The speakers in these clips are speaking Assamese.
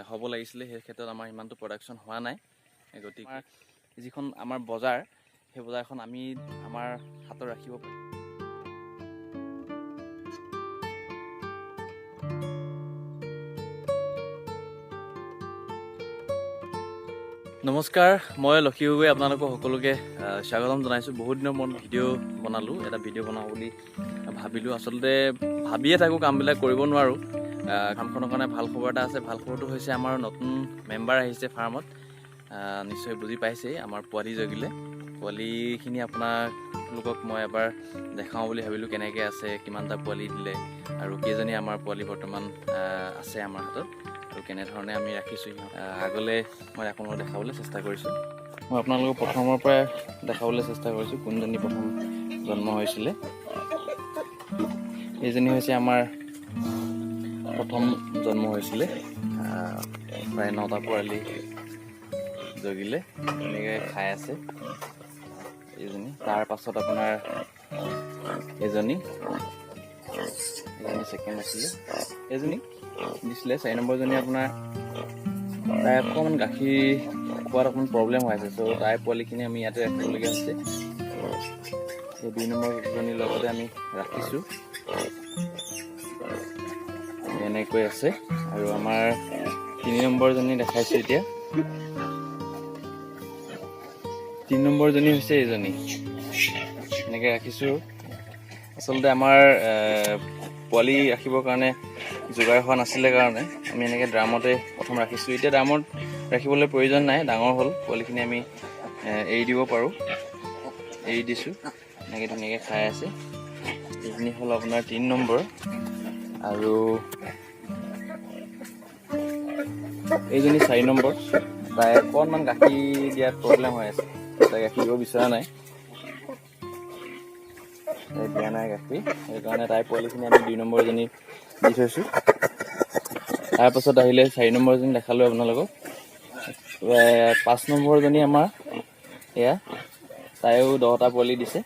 হ'ব লাগিছিলে সেই ক্ষেত্ৰত আমাৰ ইমানটো প্ৰডাকশ্যন হোৱা নাই। গতিকে যিখন আমাৰ বজাৰ সেই বজাৰখন আমি আমাৰ হাতত ৰাখিব পাৰিম। নমস্কাৰ, মই লক্ষী গগৈ আপোনালোকক সকলোকে স্বাগতম জনাইছোঁ। বহুত দিনৰ মূৰত ভিডিঅ' বনালোঁ, এটা ভিডিঅ' বনাওঁ বুলি ভাবিলোঁ। আচলতে ভাবিয়ে থাকোঁ, কামবিলাক কৰিব নোৱাৰোঁ। কামখনৰ কাৰণে ভাল খবৰ এটা আছে। ভাল খবৰটো হৈছে আমাৰ নতুন মেম্বাৰ আহিছে ফাৰ্মত। নিশ্চয় বুজি পাইছেই, আমাৰ পোৱালি জগিলে। পোৱালিখিনি আপোনালোকক মই এবাৰ দেখাওঁ বুলি ভাবিলোঁ, কেনেকৈ আছে, কিমানটা পোৱালি দিলে আৰু কেইজনী আমাৰ পোৱালি বৰ্তমান আছে আমাৰ হাতত আৰু কেনেধৰণে আমি ৰাখিছোঁ। আগলৈ মই আপোনালোকক দেখাবলৈ চেষ্টা কৰিছোঁ। মই আপোনালোকক প্ৰথমৰ পৰাই দেখাবলৈ চেষ্টা কৰিছোঁ কোনজনী প্ৰথম জন্ম হৈছিলে। এইজনী হৈছে আমাৰ প্ৰথম জন্ম হৈছিলে। প্ৰায় 9টা পোৱালি জগিলে, এনেকৈ খাই আছে এইজনী। তাৰ পাছত আপোনাৰ এজনী ছেকেণ্ড আছিলে, এজনী দিছিলে। 4 নম্বৰজনী আপোনাৰ তাই অকণমান গাখীৰ খোৱাত অকণমান প্ৰব্লেম হৈ আছে, চ' তাইৰ পোৱালিখিনি আমি ইয়াতে ৰাখিবলগীয়া হৈছে। এই 2 নম্বৰজনীৰ লগতে আমি ৰাখিছোঁ, এনেকৈ আছে। আৰু আমাৰ 3 নম্বৰজনী দেখাইছোঁ এতিয়া। 3 নম্বৰজনী হৈছে এইজনী, এনেকৈ ৰাখিছোঁ। আচলতে আমাৰ পোৱালি ৰাখিবৰ কাৰণে যোগাৰ হোৱা নাছিলে কাৰণে আমি এনেকৈ ড্ৰামতে প্ৰথম ৰাখিছোঁ। এতিয়া ড্ৰামত ৰাখিবলৈ প্ৰয়োজন নাই, ডাঙৰ হ'ল। পোৱালিখিনি আমি এৰি দিব পাৰোঁ, এৰি দিছোঁ। এনেকৈ ধুনীয়াকৈ খাই আছে। এইখিনি হ'ল আপোনাৰ 3 নম্বৰ। আৰু এইজনী 4 নম্বৰ। তাই অকণমান গাখীৰ দিয়াত প্ৰব্লেম হৈ আছে, তাই গাখীৰ দিব বিচৰা নাই, তাই দিয়া নাই গাখীৰ। সেইকাৰণে তাইৰ পোৱালিখিনি আমি 2 নম্বৰজনী দি থৈছোঁ। তাৰপাছত আহিলে 4 নম্বৰজনী দেখালোঁ আপোনালোকক। 5 নম্বৰজনী আমাৰ এয়া, তাইও 10টা পোৱালি দিছে।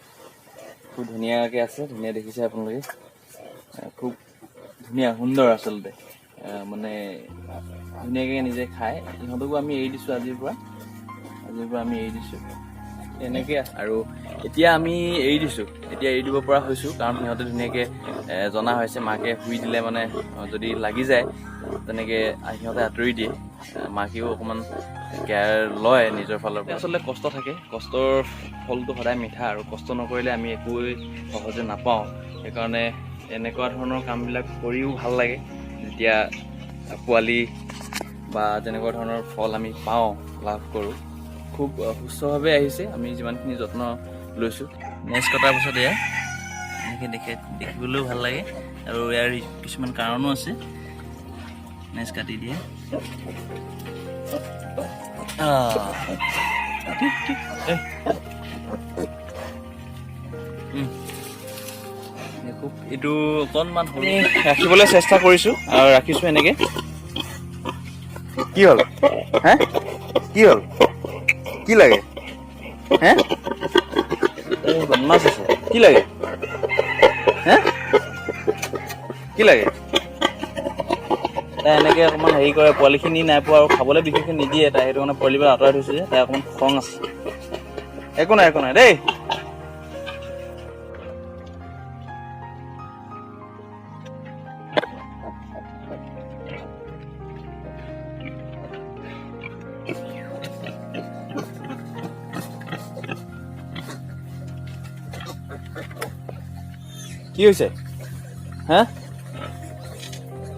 খুব ধুনীয়াকৈ আছে, ধুনীয়া দেখিছে আপোনালোকে, খুব ধুনীয়া সুন্দৰ। আচলতে মানে ধুনীয়াকৈ নিজে খায়। ইহঁতকো আমি এৰি দিছোঁ আজিৰ পৰা আমি এৰি দিছোঁ এনেকৈ। আৰু এতিয়া আমি এৰি দিছোঁ, এতিয়া এৰি দিব পৰা হৈছোঁ, কাৰণ সিহঁতে ধুনীয়াকৈ জনা হৈছে। মাকে শুই দিলে মানে যদি লাগি যায় তেনেকৈ সিহঁতে আঁতৰি দিয়ে। মাকেও অকণমান কেয়াৰ লয় নিজৰ ফালৰ পৰা। আচলতে কষ্ট থাকে, কষ্টৰ ফলটো সদায় মিঠা, আৰু কষ্ট নকৰিলে আমি একোৱেই সহজে নাপাওঁ। সেইকাৰণে এনেকুৱা ধৰণৰ কামবিলাক কৰিও ভাল লাগে, যেতিয়া পোৱালি বা তেনেকুৱা ধৰণৰ ফল আমি পাওঁ, লাভ কৰোঁ। খুব সুস্থভাৱে আহিছে, আমি যিমানখিনি যত্ন লৈছোঁ। নেক্সট কটাৰ পাছত এয়া এনেকৈ দেখিবলৈও ভাল লাগে, আৰু ইয়াৰ কিছুমান কাৰণো আছে। নেক্সট কাটি দিয়ে, খুব এইটো অকণমান সৰু ৰাখিবলৈ চেষ্টা কৰিছোঁ আৰু ৰাখিছোঁ এনেকৈ। কি হ'ল হে, কি হ'ল, কি লাগে হে, বদমাছ আছে, কি লাগে হে, কি লাগে? তাই এনেকৈ অকণমান হেৰি কৰে, পোৱালিখিনি নাই পোৱা আৰু খাবলৈ বিশেষকৈ নিদিয়ে তাই, সেইটো কাৰণে পোৱালিবিলাক আঁতৰাই থৈছে যে। তাই অকণমান খং আছে। একো নাই দেই। কি হৈছে হা,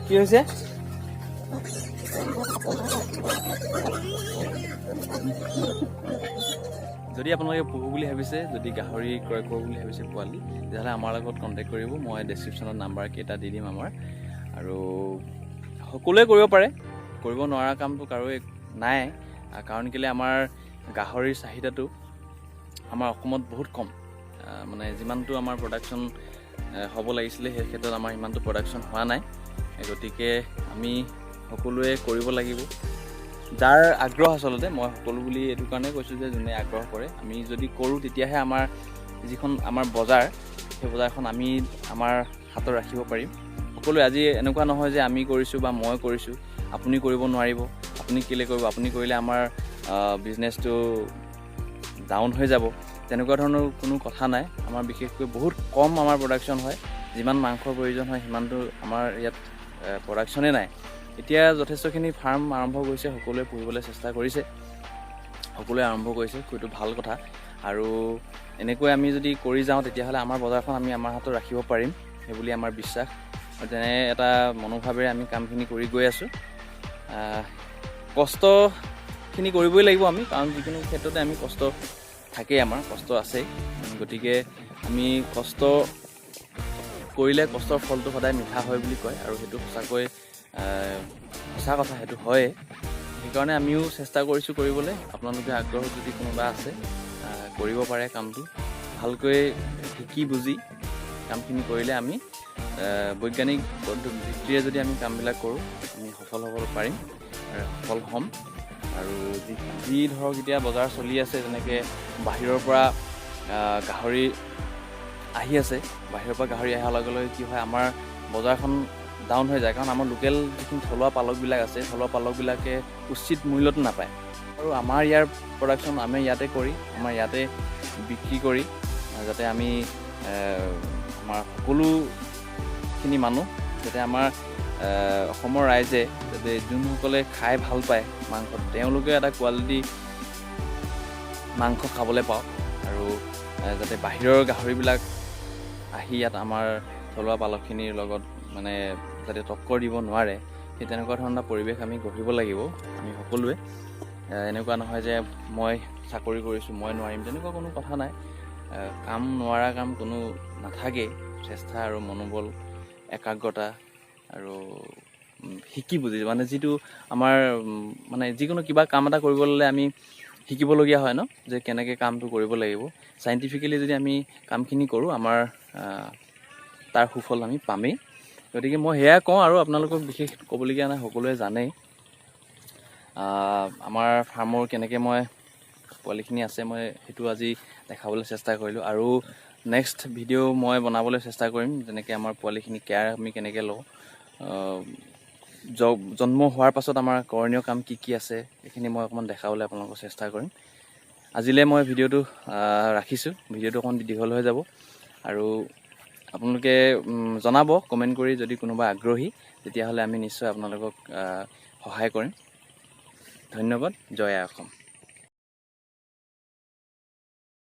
কি হৈছে? যদি আপোনালোকে পুহো বুলি ভাবিছে, যদি গাহৰি ক্ৰয় কৰোঁ বুলি ভাবিছে পোৱালি, তেতিয়াহ'লে আমাৰ লগত কণ্টেক্ট কৰিব। মই ডেছক্ৰিপশ্যনত নাম্বাৰ কেইটা দি দিম আমাৰ। আৰু সকলোৱে কৰিব পাৰে, কৰিব নোৱাৰা কামটো কাৰো নাই। কাৰণ কেলৈ আমাৰ গাহৰিৰ চাহিদাটো আমাৰ অসমত বহুত কম। মানে যিমানটো আমাৰ প্ৰডাকশ্যন হ'ব লাগিছিলে সেই ক্ষেত্ৰত আমাৰ ইমানটো প্ৰডাকশ্যন হোৱা নাই। গতিকে আমি সকলোৱে কৰিব লাগিব। যাৰ আগ্ৰহ, আচলতে মই সকলো বুলি এইটো কাৰণে কৈছোঁ যে যোনে আগ্ৰহ কৰে, আমি যদি কৰোঁ তেতিয়াহে আমাৰ যিখন আমাৰ বজাৰ, সেই বজাৰখন আমি আমাৰ হাতত ৰাখিব পাৰিম। সকলোৱে আজি এনেকুৱা নহয় যে আমি কৰিছোঁ বা মই কৰিছোঁ, আপুনি কৰিব নোৱাৰিব, আপুনি কেলৈ কৰিব, আপুনি কৰিলে আমাৰ বিজনেছটো ডাউন হৈ যাব, তেনেকুৱা ধৰণৰ কোনো কথা নাই। আমাৰ বিশেষকৈ বহুত কম আমাৰ প্ৰডাকশ্যন হয়, যিমান মাংসৰ প্ৰয়োজন হয় সিমানটো আমাৰ ইয়াত প্ৰডাকশ্যনে নাই। এতিয়া যথেষ্টখিনি ফাৰ্ম আৰম্ভ কৰিছে, সকলোৱে পুহিবলৈ চেষ্টা কৰিছে, সকলোৱে আৰম্ভ কৰিছে, সেইটো ভাল কথা। আৰু এনেকৈ আমি যদি কৰি যাওঁ তেতিয়াহ'লে আমাৰ বজাৰখন আমি আমাৰ হাতত ৰাখিব পাৰিম, সেইবুলি আমাৰ বিশ্বাস। আৰু তেনে এটা মনোভাৱেৰে আমি কামখিনি কৰি গৈ আছোঁ। কষ্টখিনি কৰিবই লাগিব আমি, কাৰণ যিকোনো ক্ষেত্ৰতে আমি কষ্ট থাকেই, আমাৰ কষ্ট আছেই। গতিকে আমি কষ্ট কৰিলে কষ্টৰ ফলটো সদায় মিঠা হয় বুলি কয়, আৰু সেইটো সঁচাকৈ সঁচা কথা, সেইটো হয়েই। সেইকাৰণে আমিও চেষ্টা কৰিছোঁ কৰিবলৈ। আপোনালোকে আগ্ৰহ যদি কোনোবা আছে কৰিব পাৰে কামটো, ভালকৈ শিকি বুজি কামখিনি কৰিলে আমি বৈজ্ঞানিক পদ্ধতিৰে যদি আমি কামবিলাক কৰোঁ আমি সফল হ'ব পাৰিম, সফল হ'ম। আৰু যি ধৰক এতিয়া বজাৰ চলি আছে, যেনেকৈ বাহিৰৰ পৰা গাহৰি আহি আছে, বাহিৰৰ পৰা গাহৰি অহাৰ লগে লগে কি হয়, আমাৰ বজাৰখন ডাউন হৈ যায়, কাৰণ আমাৰ লোকেল যিখিনি থলুৱা পালকবিলাক আছে, থলুৱা পালকবিলাকে উচিত মূল্যটো নাপায়। আৰু আমাৰ ইয়াৰ প্ৰডাকশ্যন আমি ইয়াতে কৰি, আমাৰ ইয়াতে বিক্ৰী কৰি, যাতে আমি আমাৰ সকলোখিনি মানুহ, যাতে আমাৰ অসমৰ ৰাইজে, যাতে যোনসকলে খাই ভাল পায় মাংস, তেওঁলোকে এটা কোৱালিটি মাংস খাবলৈ পাওক। আৰু যাতে বাহিৰৰ গাহৰিবিলাক আহি ইয়াত আমাৰ থলুৱা পালকখিনিৰ লগত মানে যাতে টক্কৰ দিব নোৱাৰে, সেই তেনেকুৱা ধৰণৰ পৰিৱেশ আমি গঢ়িব লাগিব আমি সকলোৱে। এনেকুৱা নহয় যে মই চাকৰি কৰিছোঁ মই নোৱাৰিম, তেনেকুৱা কোনো কথা নাই। কাম নোৱাৰা কাম কোনো নাথাকেই। চেষ্টা আৰু মনোবল, একাগ্ৰতা আৰু শিকি বুজি, মানে যিটো আমাৰ মানে যিকোনো কিবা কাম এটা কৰিব ল'লে আমি শিকিবলগীয়া হয় ন, যে কেনেকৈ কামটো কৰিব লাগিব। চাইণ্টিফিকেলি যদি আমি কামখিনি কৰোঁ, আমাৰ তাৰ সুফল আমি পামেই। গতিকে মই সেয়াই কওঁ, আৰু আপোনালোকক বিশেষ ক'বলগীয়া নাই, সকলোৱে জানেই আমাৰ ফাৰ্মৰ কেনেকৈ মই পোৱালিখিনি আছে, মই সেইটো আজি দেখাবলৈ চেষ্টা কৰিলোঁ। আৰু নেক্সট ভিডিঅ' মই বনাবলৈ চেষ্টা কৰিম, যেনেকৈ আমাৰ পোৱালিখিনি কেয়াৰ আমি কেনেকৈ লওঁ, জন্ম হোৱাৰ পাছত আমাৰ কৰণীয় কাম কি কি আছে, এইখিনি মই অকণমান দেখাবলৈ আপোনালোকক চেষ্টা কৰিম। আজিলৈ মই ভিডিঅ'টো ৰাখিছোঁ, ভিডিঅ'টো অকণমান দীঘল হৈ যাব। আৰু আপোনালোকে জনাব কমেণ্ট কৰি, যদি কোনোবা আগ্ৰহী তেতিয়াহ'লে আমি নিশ্চয় আপোনালোকক সহায় কৰিম। ধন্যবাদ। জয় আই অসম।